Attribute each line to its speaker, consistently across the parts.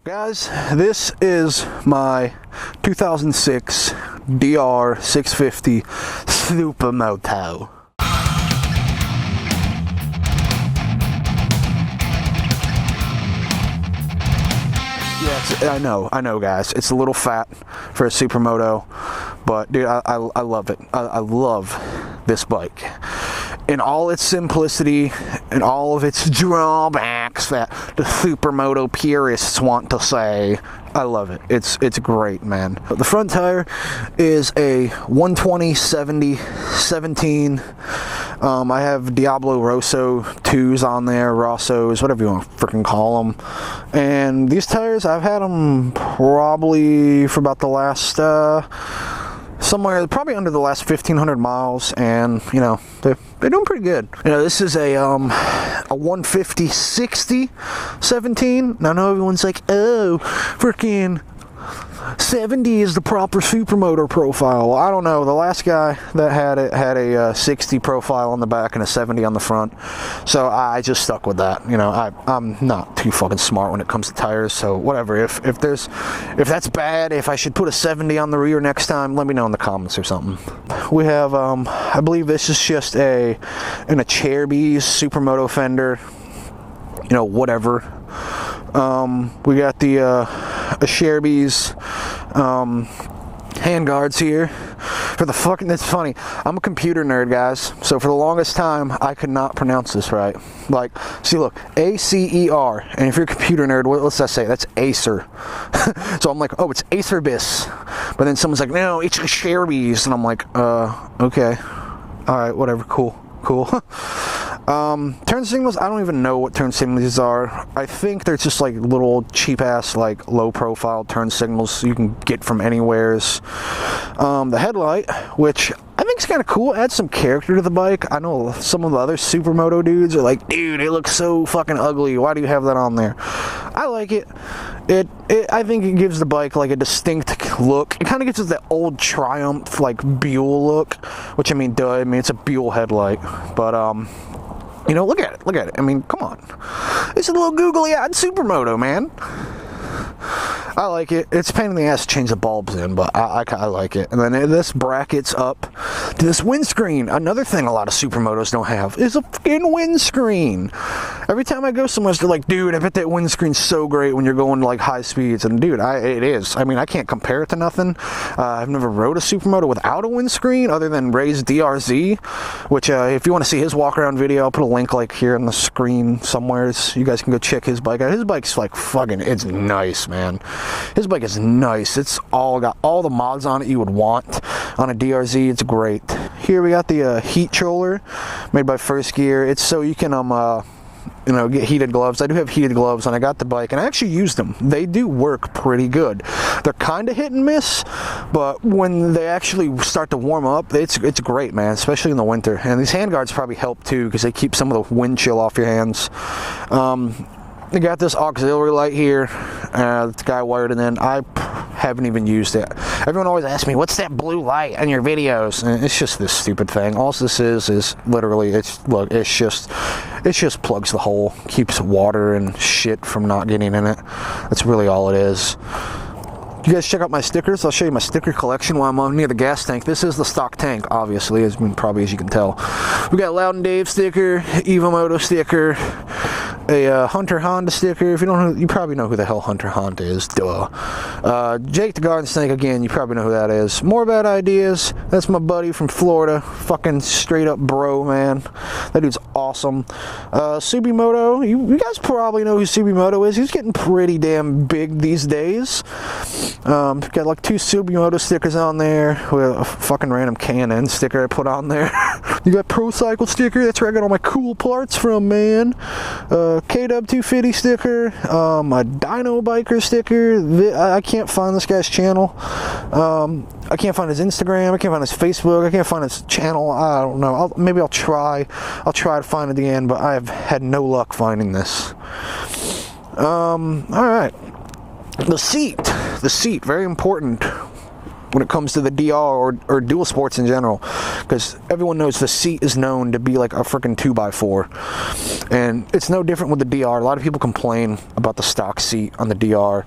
Speaker 1: Guys, this is my 2006 DR650 Supermoto. Yes, I know guys, it's a little fat for a Supermoto, but dude, I love it. I love this bike in all its simplicity and all of its drawbacks that the Supermoto purists want to say. I love it. It's great, man. The front tire is a 120/70/17. I have Diablo Rosso 2s on there, Rossos, whatever you want to freaking call them. And these tires, I've had them probably for about the last somewhere probably under the last 1,500 miles, and you know they're doing pretty good. You know, this is a 150/60/17. Now I know everyone's like, oh, freaking 70 is the proper Supermoto profile. Well, I don't know. The last guy that had it had a 60 profile on the back and a 70 on the front, so I just stuck with that. You know, I'm not too fucking smart when it comes to tires, so whatever. If that's bad, if I should put a 70 on the rear next time, let me know in the comments or something. We have I believe this is just in a Cherubies Supermoto fender. You know, whatever. We got the Cherubies handguards here for the fucking. It's funny, I'm a computer nerd, guys, so for the longest time I could not pronounce this right. Like, see, look, ACER, and if you're a computer nerd, what's that say? That's Acer. So I'm like, oh, it's Acerbis, but then someone's like, no, it's Cherubies, and I'm like, okay, all right, whatever, cool. Turn signals, I don't even know what turn signals are. I think they're just like little cheap ass, like low profile turn signals you can get from anywheres. The headlight, which I think is kind of cool, adds some character to the bike. I know some of the other Supermoto dudes are like, dude, it looks so fucking ugly, why do you have that on there? I like it. I think it gives the bike like a distinct look. It kind of gives us that old Triumph like Buell look, which I mean, duh, I mean it's a Buell headlight, but you know, look at it. I mean, come on, it's a little googly-eyed Supermoto, man. I like it. It's a pain in the ass to change the bulbs in, but I like it. And then this brackets up to this windscreen. Another thing a lot of Supermotos don't have is a fucking windscreen. Every time I go somewhere, they're like, dude, I bet that windscreen's so great when you're going to like high speeds. And dude, it is. I mean, I can't compare it to nothing. I've never rode a Supermoto without a windscreen other than Ray's DRZ, which if you want to see his walk around video, I'll put a link like here on the screen somewhere. You guys can go check his bike out. His bike's like fucking, it's nice, man. His bike is nice. It's got all the mods on it you would want on a DRZ. It's great. Here we got the heat troller made by First Gear. It's so you can you know, get heated gloves. I do have heated gloves, and I got the bike, and I actually used them. They do work pretty good. They're kind of hit and miss, but when they actually start to warm up, it's great, man, especially in the winter. And these handguards probably help too, because they keep some of the wind chill off your hands. They got this auxiliary light here. The guy wired it in. I haven't even used it. Everyone always asks me, what's that blue light on your videos? And it's just this stupid thing. All this is literally, it's just plugs the hole, keeps water and shit from not getting in it. That's really all it is. You guys check out my stickers. I'll show you my sticker collection while I'm near the gas tank. This is the stock tank, obviously, probably as you can tell. We got LoudandDave sticker, Moto sticker, a Hunter Honda sticker. If you don't know, you probably know who the hell Hunter Honda is. Duh. Jake TheGardenSnake, again, you probably know who that is. More Bad Ideas. That's my buddy from Florida. Fucking straight up bro, man. That dude's awesome. Subie Moto. You guys probably know who Subie Moto is. He's getting pretty damn big these days. Got like 2 Subie Moto stickers on there with a fucking random K&N sticker I put on there. You got Pro Cycle sticker. That's where I got all my cool parts from, man. KW250 sticker, a Dyno Biker sticker. I can't find this guy's channel. I can't find his Instagram. I can't find his Facebook. I can't find his channel. I don't know. Maybe I'll try to find it again, but I have had no luck finding this. All right. The seat, very important. when it comes to the DR or dual sports in general, because everyone knows the seat is known to be like a freaking 2x4, and it's no different with the DR. A lot of people complain about the stock seat on the DR,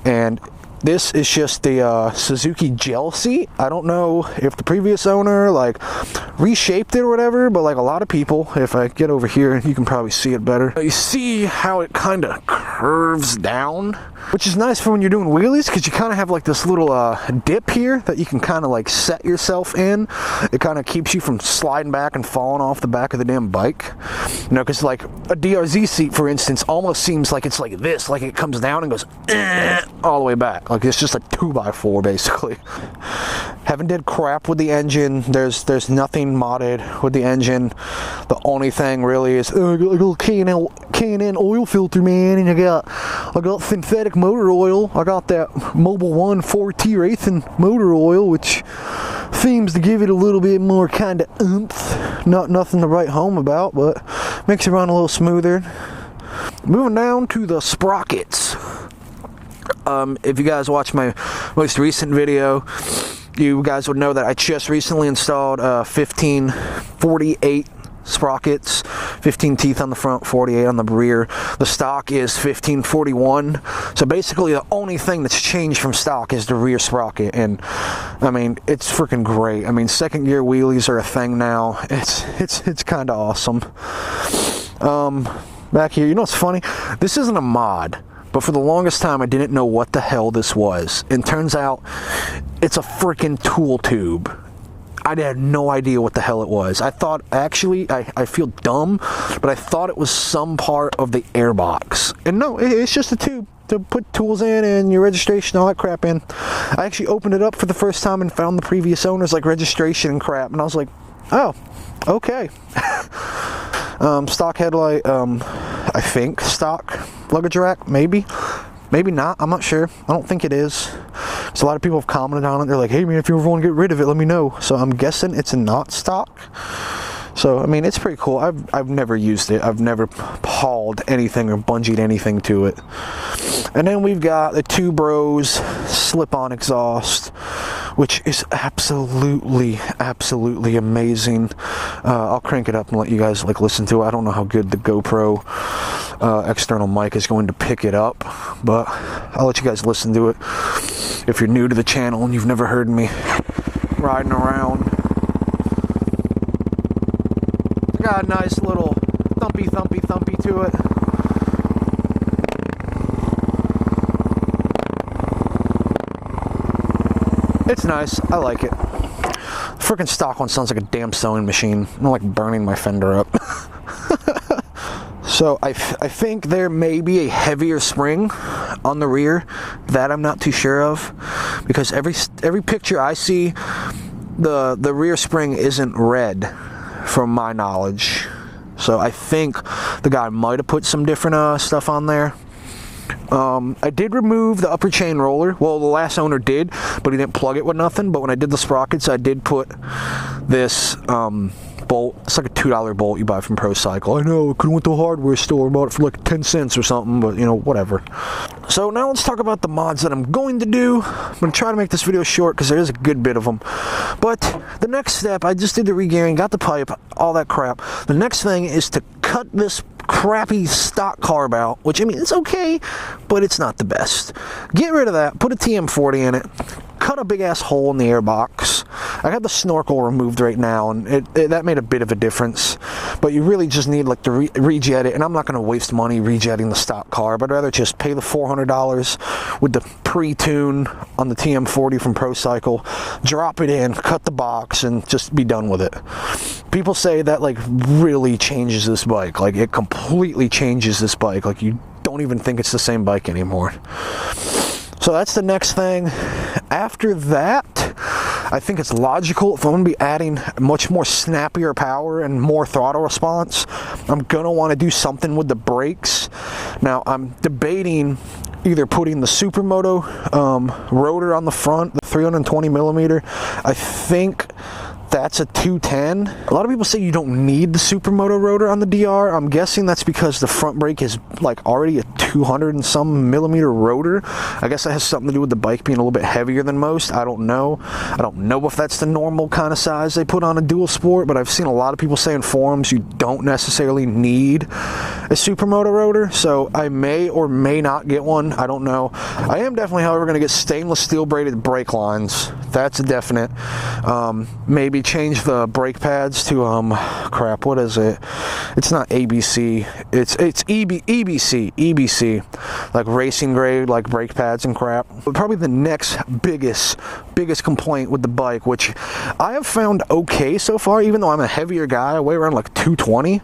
Speaker 1: and this is just the Suzuki gel seat. I don't know if the previous owner like reshaped it or whatever, but like a lot of people, if I get over here, you can probably see it better. You see how it kind of curves down, which is nice for when you're doing wheelies, because you kind of have like this little dip here that you can kind of like set yourself in. It kind of keeps you from sliding back and falling off the back of the damn bike. You know, because like a DRZ seat, for instance, almost seems like it's like this, like it comes down and goes all the way back. Like it's just a 2x4 basically. Haven't did crap with the engine. There's nothing modded with the engine. The only thing really is a little K&N oil filter, man, and I got synthetic motor oil. I got that Mobil 1 4T Racing motor oil, which seems to give it a little bit more kind of oomph. Nothing to write home about, but makes it run a little smoother. Moving down to the sprockets. If you guys watched my most recent video, you guys would know that I just recently installed 1548 sprockets, 15 teeth on the front, 48 on the rear. The stock is 1541. So basically the only thing that's changed from stock is the rear sprocket, and I mean, it's freaking great. I mean, second gear wheelies are a thing now. It's kind of awesome. Back here, you know what's funny? This isn't a mod, but for the longest time I didn't know what the hell this was. And turns out it's a freaking tool tube. I had no idea what the hell it was. I thought, actually, I feel dumb, but I thought it was some part of the airbox. And no, it's just a tube to put tools in and your registration, all that crap in. I actually opened it up for the first time and found the previous owner's like registration and crap, and I was like, oh, okay. Stock headlight, I think stock luggage rack, maybe not, I'm not sure. I don't think it is. So a lot of people have commented on it. They're like, hey man, if you ever want to get rid of it, let me know. So I'm guessing it's not stock. So I mean, it's pretty cool. I've never used it. I've never hauled anything or bungeed anything to it. And then we've got the Two Bros slip-on exhaust, which is absolutely amazing. I'll crank it up and let you guys like listen to it. I don't know how good the GoPro external mic is going to pick it up, but I'll let you guys listen to it. If you're new to the channel and you've never heard me riding around, I got a nice little thumpy to it. It's nice. I like it. Freaking stock one sounds like a damn sewing machine. I'm like burning my fender up. So I think there may be a heavier spring on the rear. That I'm not too sure of, because every picture I see, the rear spring isn't red from my knowledge. So I think the guy might have put some different stuff on there. I did remove the upper chain roller. Well, the last owner did, but he didn't plug it with nothing. But when I did the sprockets, I did put this bolt. It's like a $2 bolt you buy from Pro Cycle. I know, I could have went to a hardware store and bought it for like 10 cents or something, but you know, whatever. So now let's talk about the mods that I'm going to do. I'm going to try to make this video short because there is a good bit of them. But the next step, I just did the regearing, got the pipe, all that crap. The next thing is to cut this crappy stock carb out, which I mean, it's okay, but it's not the best. Get rid of that, put a TM40 in it, cut a big ass hole in the airbox. I got the snorkel removed right now, and that made a bit of a difference. But you really just need like to rejet it, and I'm not going to waste money rejetting the stock carb. I'd rather just pay the $400 with the pre-tune on the TM40 from Pro Cycle, drop it in, cut the box, and just be done with it. People say that like really changes this bike. Like it completely changes this bike. Like you don't even think it's the same bike anymore. So that's the next thing. After that, I think it's logical, if I'm going to be adding much more snappier power and more throttle response, I'm going to want to do something with the brakes. Now, I'm debating either putting the Supermoto rotor on the front, the 320 millimeter. I think that's a 210. A lot of people say you don't need the Supermoto rotor on the DR. I'm guessing that's because the front brake is like already a 200 and some millimeter rotor. I guess that has something to do with the bike being a little bit heavier than most. I don't know. I don't know if that's the normal kind of size they put on a dual sport, but I've seen a lot of people say in forums you don't necessarily need a Supermoto rotor, so I may or may not get one. I don't know. I am definitely, however, going to get stainless steel braided brake lines. That's a definite. Maybe change the brake pads to crap, what is it? It's not ABC. It's EBC, like racing grade, like brake pads and crap. But probably the next biggest complaint with the bike, which I have found okay so far, even though I'm a heavier guy. I weigh around like 220,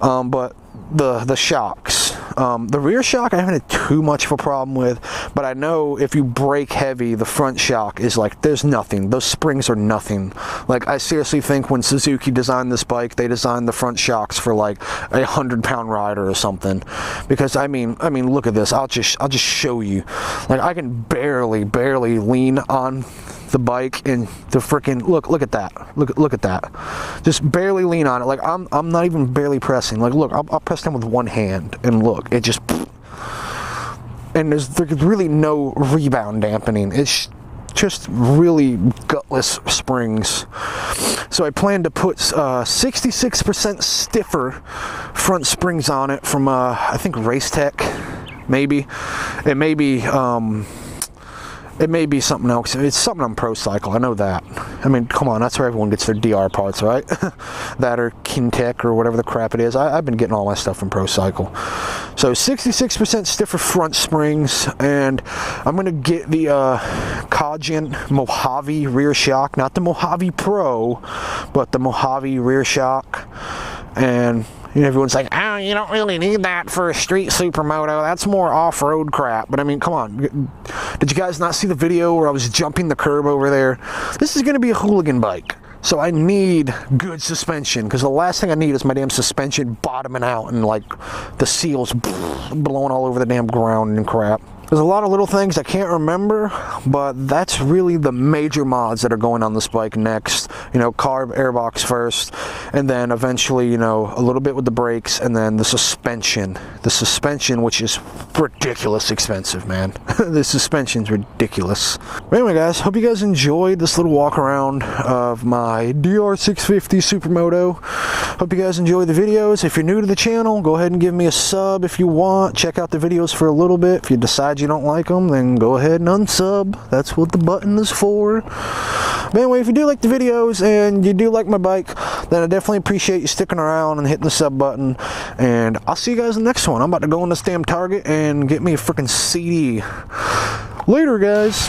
Speaker 1: but the shocks, the rear shock I haven't had too much of a problem with, but I know if you brake heavy, the front shock is like, there's nothing. Those springs are nothing. Like, I seriously think when Suzuki designed this bike, they designed the front shocks for like a 100-pound rider or something. Because I mean, look at this. I'll just show you. Like, I can barely lean on the bike, and the freaking look at that. Look at that. Just barely lean on it. Like, I'm not even barely pressing. Like, look, I'll press down with one hand, and look, it just, and there's really no rebound dampening. It's just really gutless springs. So I plan to put 66% stiffer front springs on it from I think Race Tech. Maybe it may be it may be something else. It's something on Pro Cycle. I know that. I mean, come on, that's where everyone gets their DR parts, right? That or Kintec or whatever the crap it is. I've been getting all my stuff from Pro Cycle. So 66% stiffer front springs, and I'm going to get the Kajin Mojave rear shock. Not the Mojave Pro, but the Mojave rear shock. And you know, everyone's like, oh, you don't really need that for a street supermoto. That's more off-road crap. But I mean, come on. Did you guys not see the video where I was jumping the curb over there? This is going to be a hooligan bike. So I need good suspension, because the last thing I need is my damn suspension bottoming out and like the seals blowing all over the damn ground and crap. There's a lot of little things I can't remember, but that's really the major mods that are going on this bike next. You know, carb airbox first, and then eventually, you know, a little bit with the brakes, and then the suspension. The suspension, which is ridiculous expensive, man. The suspension's ridiculous. But anyway, guys, hope you guys enjoyed this little walk around of my DR650 Supermoto. Hope you guys enjoy the videos. If you're new to the channel, go ahead and give me a sub if you want. Check out the videos for a little bit. If you decide you don't like them, then go ahead and unsub. That's what the button is for. But anyway, if you do like the videos and you do like my bike, then I definitely appreciate you sticking around and hitting the sub button. And I'll see you guys in the next one. I'm about to go in this damn Target and get me a freaking CD. Later, guys.